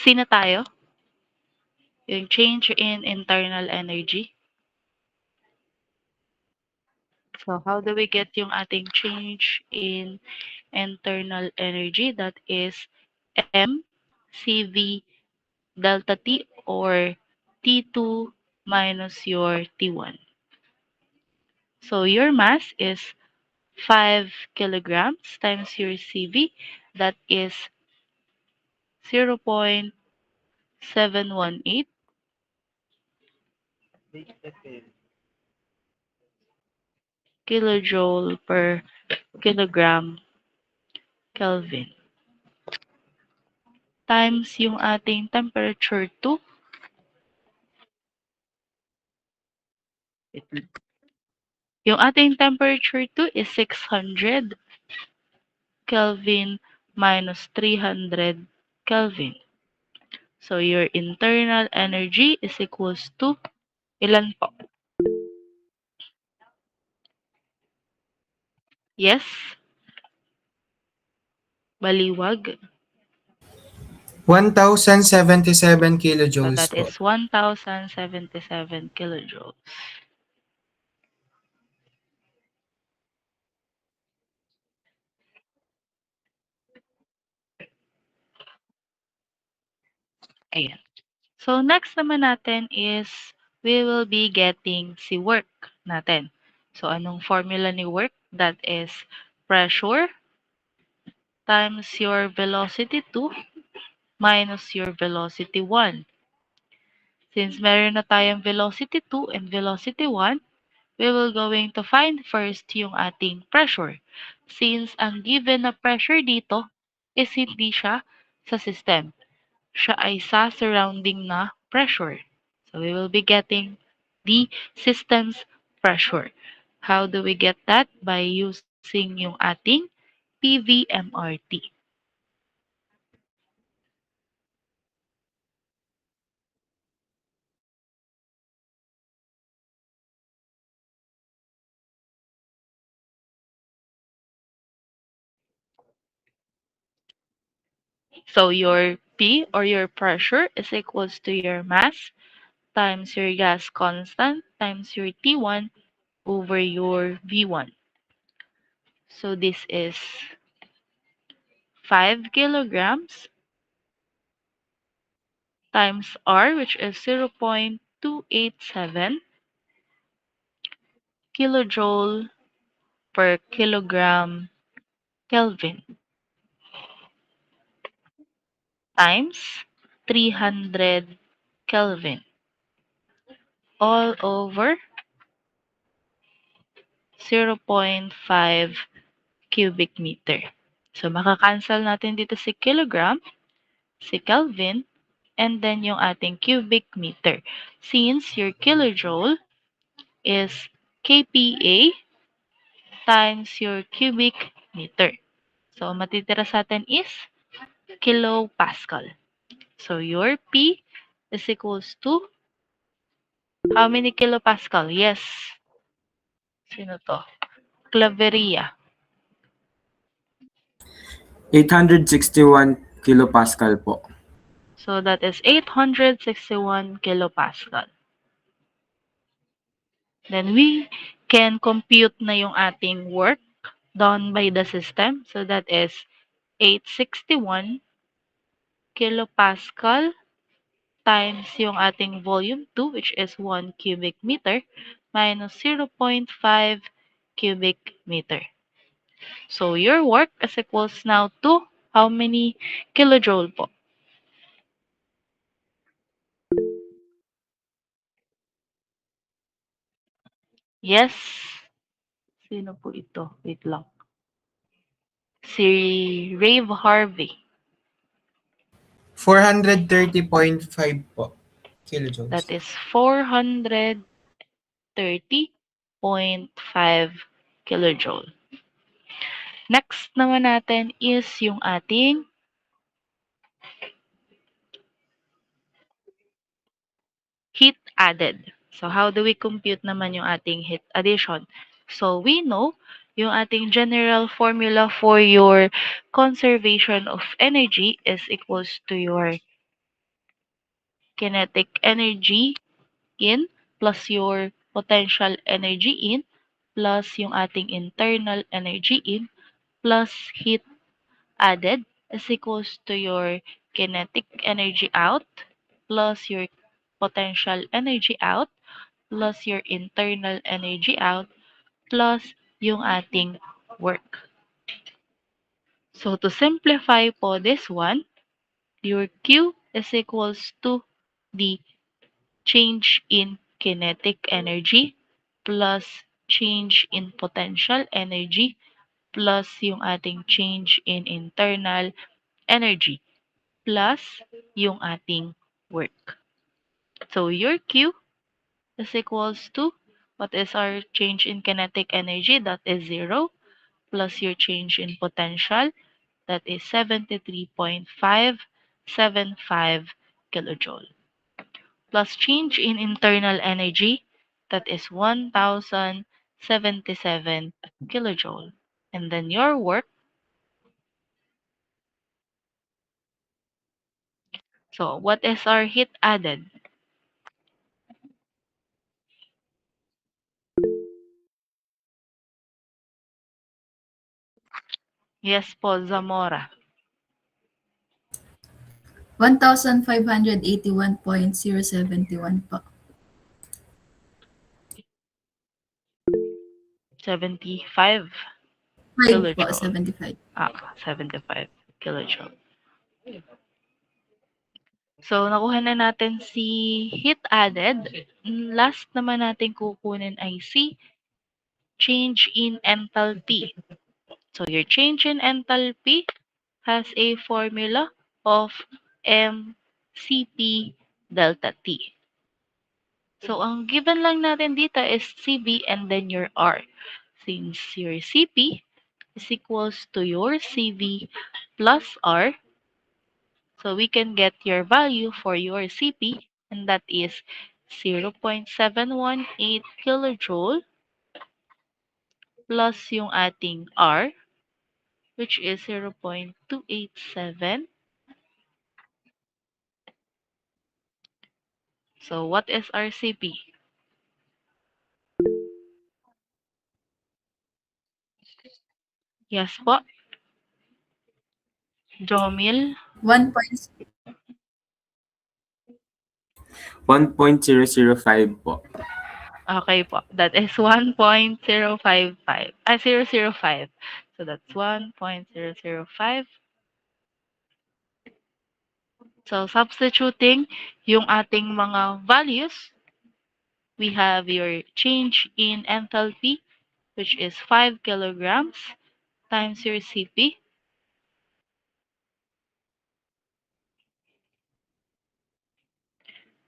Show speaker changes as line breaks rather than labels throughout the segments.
C na tayo, yung change in internal energy. So, how do we get yung ating change in internal energy? That is M CV delta T or T2 minus your T1. So, your mass is 5 kilograms times your CV. That is 0.718 kilojoule per kilogram Kelvin times yung ating temperature 2. Yung ating temperature 2 is 600 Kelvin minus 300 Kelvin. So your internal energy is equals to ilan po? Yes? Baliwag.
1,077
So
kilojoules
that
po.
is 1,077 kilojoules. Ayan. So next naman natin is we will be getting si work natin. So anong formula ni work? That is pressure times your velocity 2 minus your velocity 1. Since meron na tayong velocity 2 and velocity 1, we will going to find first yung ating pressure. Since ang given na pressure dito is hindi siya sa system. Siya ay sa surrounding na pressure. So we will be getting the system's pressure. How do we get that? By using yung ating PVMRT. So your P or your pressure is equals to your mass times your gas constant times your T1 over your V1. So this is 5 kilograms times R, which is 0.287 kilojoule per kilogram Kelvin times 300 Kelvin all over 0.5 cubic meter. So, makakancel natin dito si kilogram, si Kelvin, and then yung ating cubic meter. Since your kilojoule is kPa times your cubic meter. So, matitira sa atin is kilopascal. So, your P is equals to how many kilopascal? Yes. Sino to? Claveria.
861 kilopascal po.
So, that is 861 kilopascal. Then, we can compute na yung ating work done by the system. So, that is 861 kilopascal times yung ating volume 2, which is 1 cubic meter, minus 0.5 cubic meter. So, your work is equals now to how many kilojoule po? Yes. Sino po ito? Wait lang. Si Rave Harvey.
430.5 po kilojoules.
That is 430.5 kilojoule. Next naman natin is yung ating heat added. So, how do we compute naman yung ating heat addition? So, we know yung ating general formula for your conservation of energy is equals to your kinetic energy in plus your potential energy in plus yung ating internal energy in plus heat added is equals to your kinetic energy out plus your potential energy out plus your internal energy out plus yung ating work. So to simplify po this one, your Q is equals to the change in kinetic energy plus change in potential energy plus yung ating change in internal energy plus yung ating work. So your Q is equals to what is our change in kinetic energy? That is 0 plus your change in potential, that is 73.575 kilojoule, plus change in internal energy, that is 1077 kilojoule. And then your work, so what is our heat added? Yes po, Zamora.
1,581.071 po.
75
5 po,
kilojoule.
75.
75 kilojoule. So, nakuha na natin si heat added. Last naman natin kukunin ay si change in enthalpy. So, your change in enthalpy has a formula of mCp delta T. So, ang given lang natin dito is Cv and then your R. Since your Cp is equals to your Cv plus R, so we can get your value for your Cp, and that is 0.718 kilojoule plus yung ating R, which is 0.287. So what is our Cp? Yes po. Jomil.
1.005 po.
Okay po. That is 1.055. 005. So that's 1.005. So substituting yung ating mga values, we have your change in enthalpy, which is 5 kilograms times your Cp,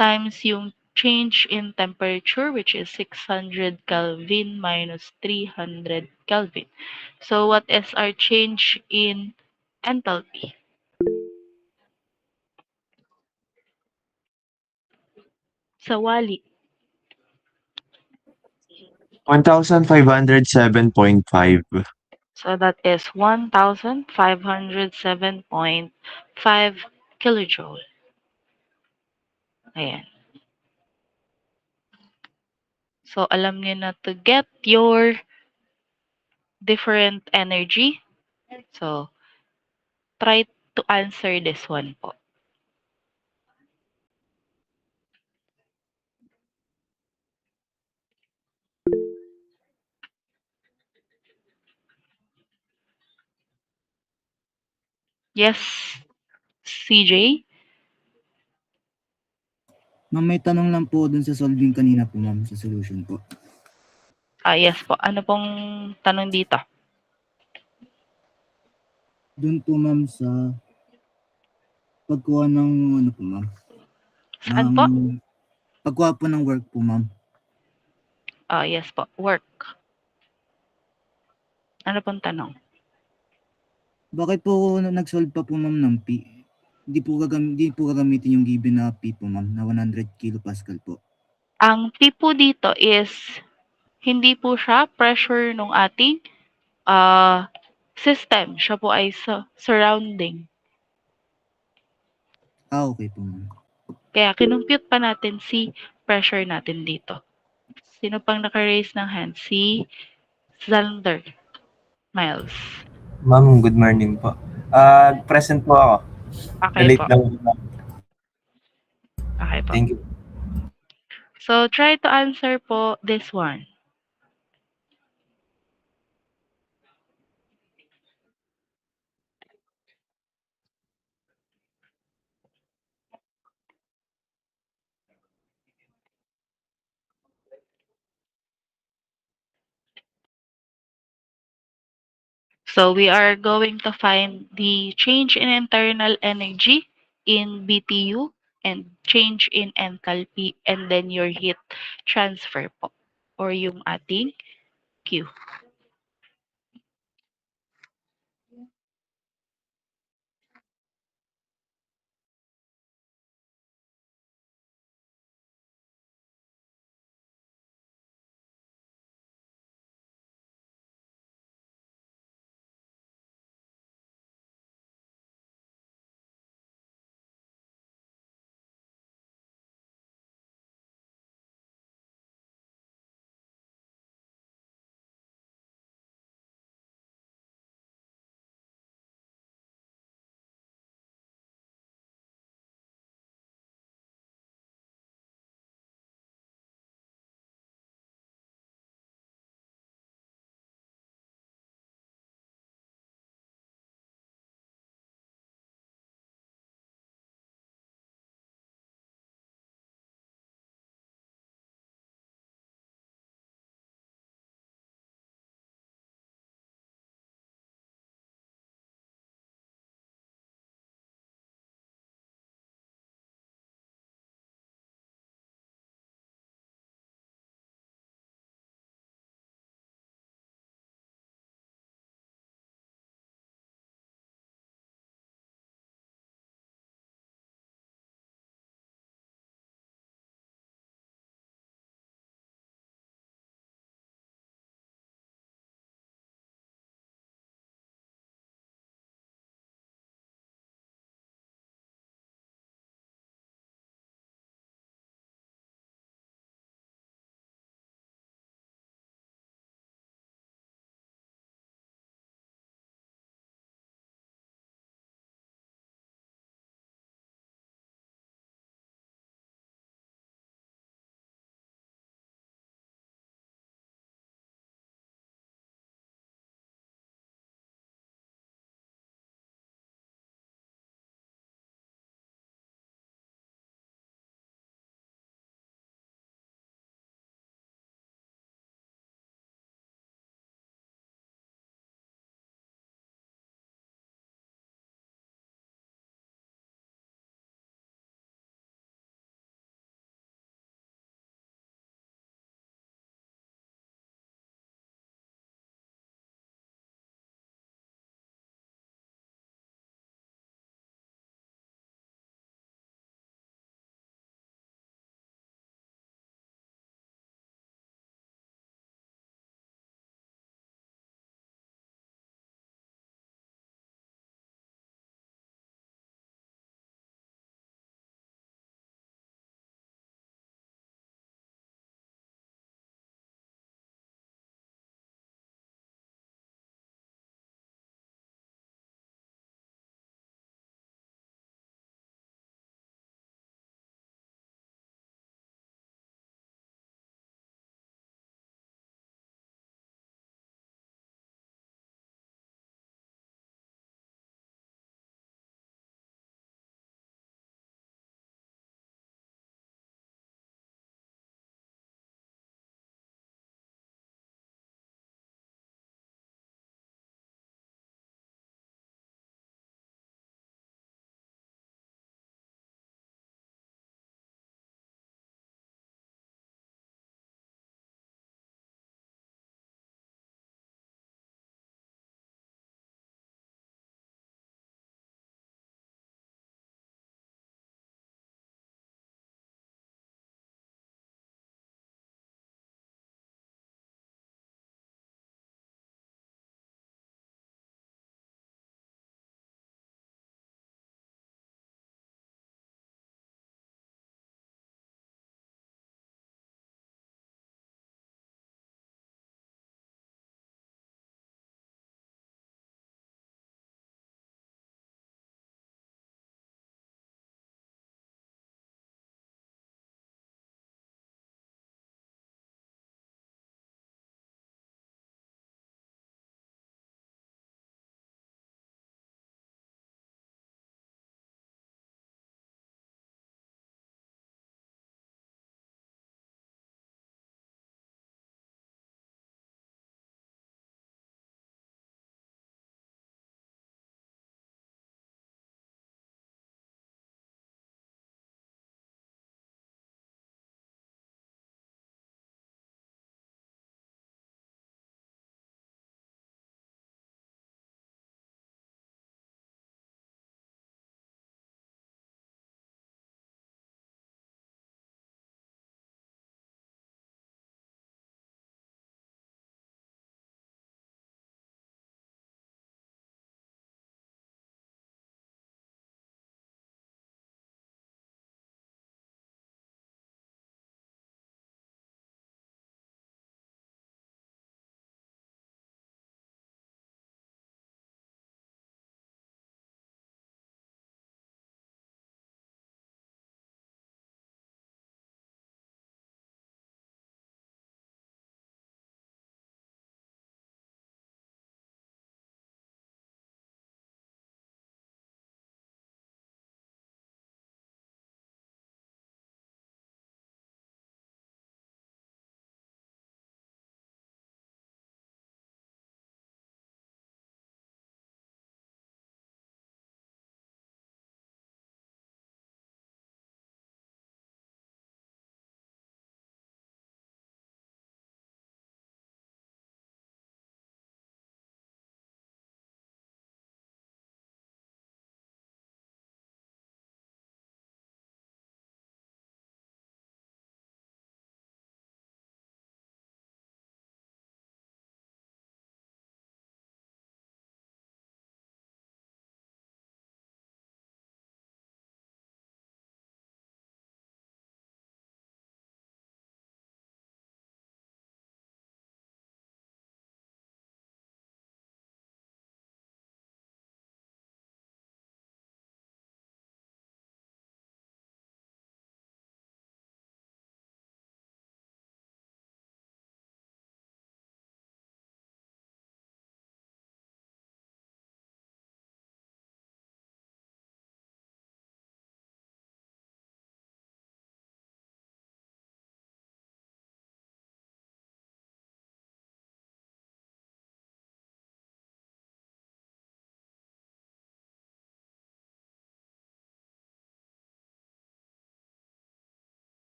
times yung change in temperature, which is 600 Kelvin minus 300 Kelvin. So what is our change in enthalpy? Sa wali.
1,507.5.
So that is 1,507.5 kilojoule. Ayan. So alam niyo na to get your different energy. So try to answer this one po. Yes, CJ?
Ma'am, may tanong lang po dun sa solving kanina po, ma'am, sa solution po.
Yes po. Ano pong tanong dito?
Dun po, ma'am, sa pagkuha ng, ano po, ma'am?
Saan po?
Pagkuha po ng work po, ma'am.
Yes po. Work. Ano pong tanong?
Bakit po nag-solve pa po, ma'am, ng P? Di po gagamitin yung given na P po, ma'am, na 100 kilopascal po.
Ang P po dito is hindi po siya pressure ng ating system. Siya po ay surrounding.
Okay po, ma'am.
Kaya kinumpute pa natin si pressure natin dito. Sino pang naka-raise ng hand? Si Xander Miles.
Ma'am, good morning po. Present po ako.
Okay
Relate
po.
lang.
Okay po.
Thank you.
So, try to answer po this one. So, we are going to find the change in internal energy in BTU and change in enthalpy and then your heat transfer po or yung ating Q.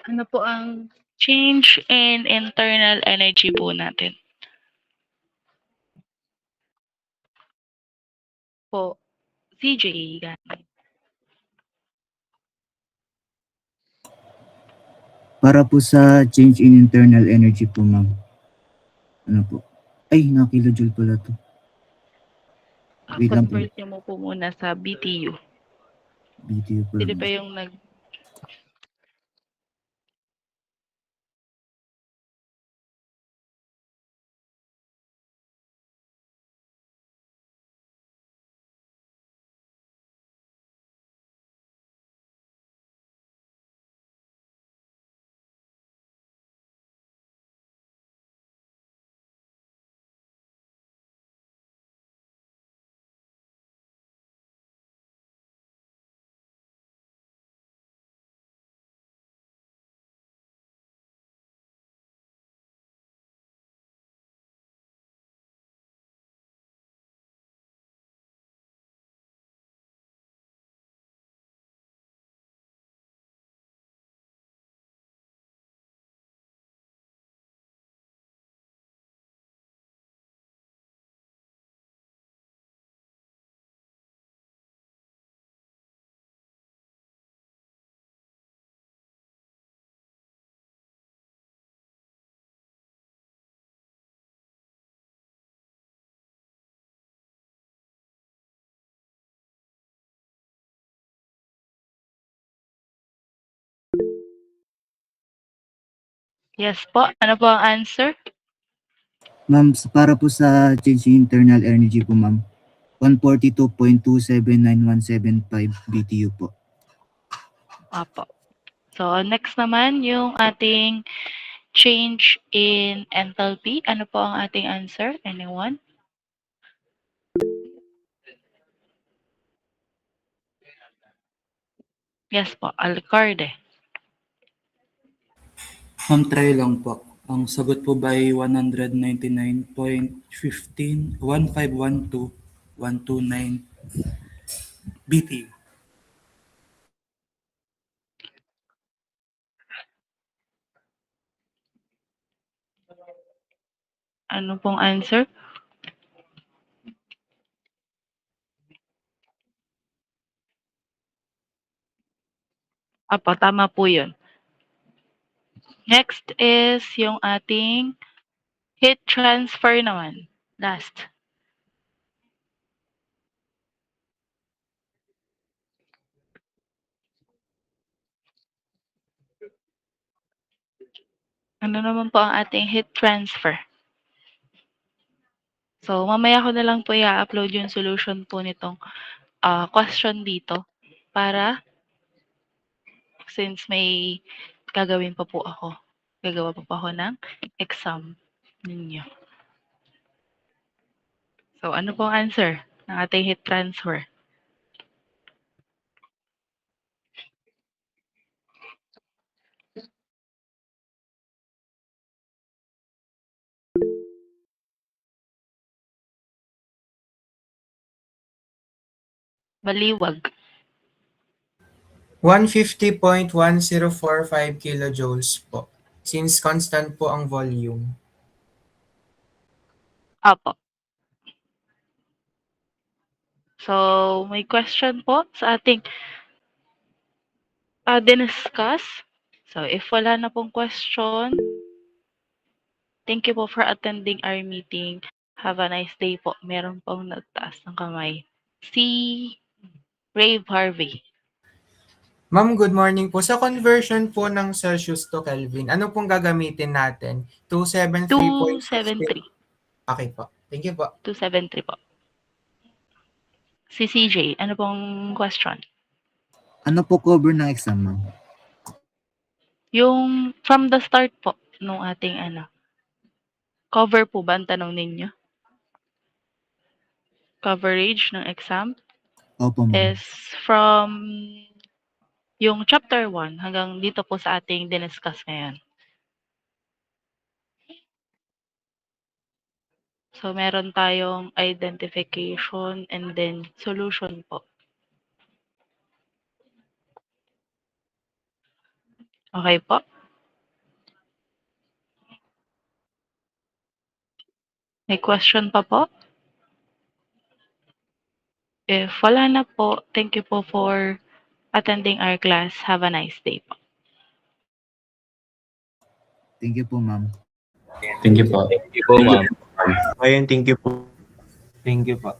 Ano po ang change in internal energy po natin? Po, CJ, ganun.
Para po sa change in internal energy po, ma'am. Ano po? Ay, na-kilojoule pala to. Wait lang po.
Convert niyo mo po muna sa BTU.
BTU po.
Sino ba yung Yes po, ano po ang answer?
Ma'am, para po sa change in internal energy po, ma'am. 142.279175 BTU po.
Apo. So, next naman yung ating change in enthalpy. Ano po ang ating answer? Anyone? Yes po, Alcorde.
Ma'am, try lang po. Ang sagot po ba ay 199.15, 1512, 129 BTU.
Ano pong answer? Apo, tama po yun. Next is yung ating heat transfer naman. Last. Ano naman po ang ating heat transfer? So, mamaya ko na lang po i-upload yung solution po nitong question dito para since may gagawin pa po ako. Gagawa pa po ako ng exam ninyo. So, ano po ang answer ng ating heat transfer? Maliwag.
150.1045 kilojoules po. Since constant po ang volume.
Apo. So, may question po sa ating diniscuss. So, if wala na pong question, thank you po for attending our meeting. Have a nice day po. Meron pong nagtaas ng kamay. Si Rave Harvey.
Ma'am, good morning po. Sa conversion po ng Celsius to Kelvin, ano pong gagamitin natin? 273.60.
273.
Okay po. Thank you po.
273 po. Si CJ, ano pong question?
Ano po cover ng exam, ma'am?
Yung from the start po nung ating cover po ba ang tanong ninyo? Coverage ng exam
Opo, ma'am.
is from yung chapter 1 hanggang dito po sa ating diniscuss ngayon. So, meron tayong identification and then solution po. Okay po? May question pa po? If wala na po, thank you po for attending our class. Have a nice day po.
Thank you po, ma'am.
Thank you po.
Thank you po, ma'am.
Ayun, thank you po.
Thank you po.